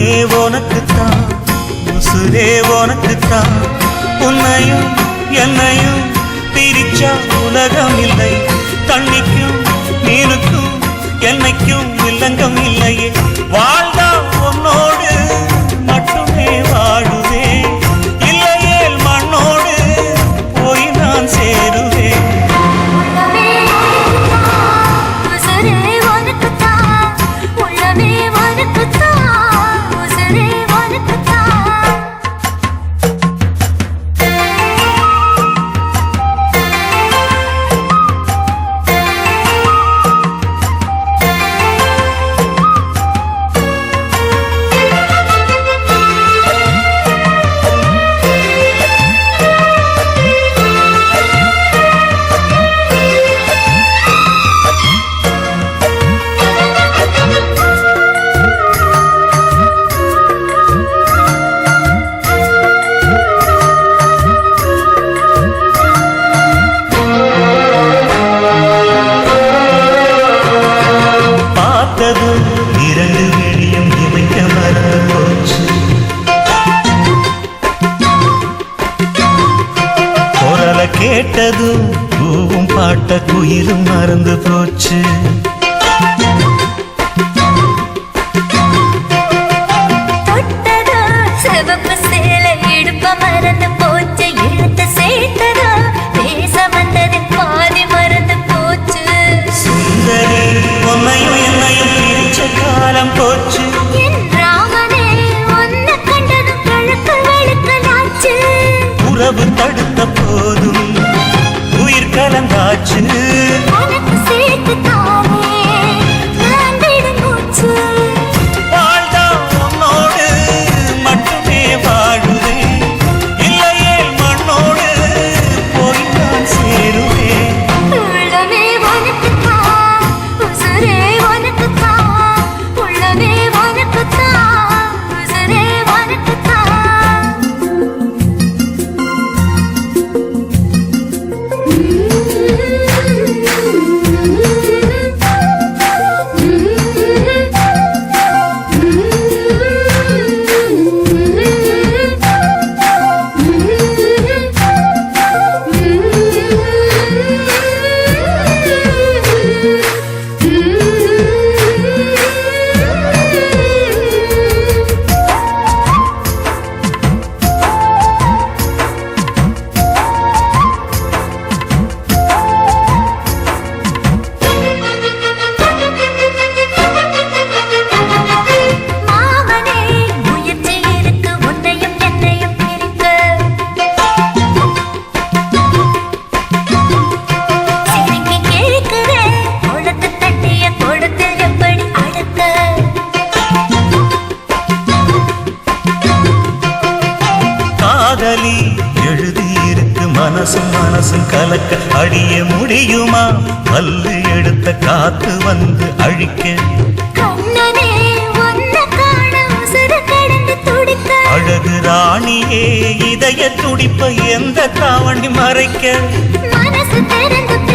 கண்ணே உனக்குத்தான் உசுரே உனக்குத்தான் உன்னையும் என்னையும் பிரிச்சா உலகம் இல்லை தண்ணிக்கும் மீனுக்கும் என்னைக்கும் வில்லங்கம் இல்லையே வாழ்ந்தா உன்னோடு மட்டுமே வாழுவே இல்லையே மண்ணோடு போய் நான் சேருவேன் கேட்டதும் பூவும் பாட்ட குயிலும் மறந்து போச்சு சிவப்பு சேலை இடுப்ப மறந்து போச்சு எழுத்து சேர்த்ததா பேச வந்தது பாதி மறந்து போச்சு சுந்தரி உன்னையும் என்னையும் பிரிச்ச காலம் போச்சு என் ராமனே ஒன்ன கண்டதும் கழுக்கு வெளுக்கலாச்சு உறவு தடுத்த போதும் உயிர் கலந்தாச்சு எனக்கு சேர்த்து தானே நான் விடும் மூச்சு வாழ்ந்தா உன்னோடு மட்டுமே வாழுவேன் இல்லையே மண்ணோடு போய் நான் சேருவேன் உள்ளமே உனக்குத்தான் உசுரே உனக்குத்தான் உள்ளமே உனக்குத்தான் உசுரே உனக்குத்தான் எழுதியிருக்கு மனசும் மனசும் கலக்க அடிய முடியுமா பல்லு எடுத்த காத்து வந்து அழிக்க அழகு ராணியே இதய துடிப்ப எந்த தாவணி மறைக்க மனசு திறந்து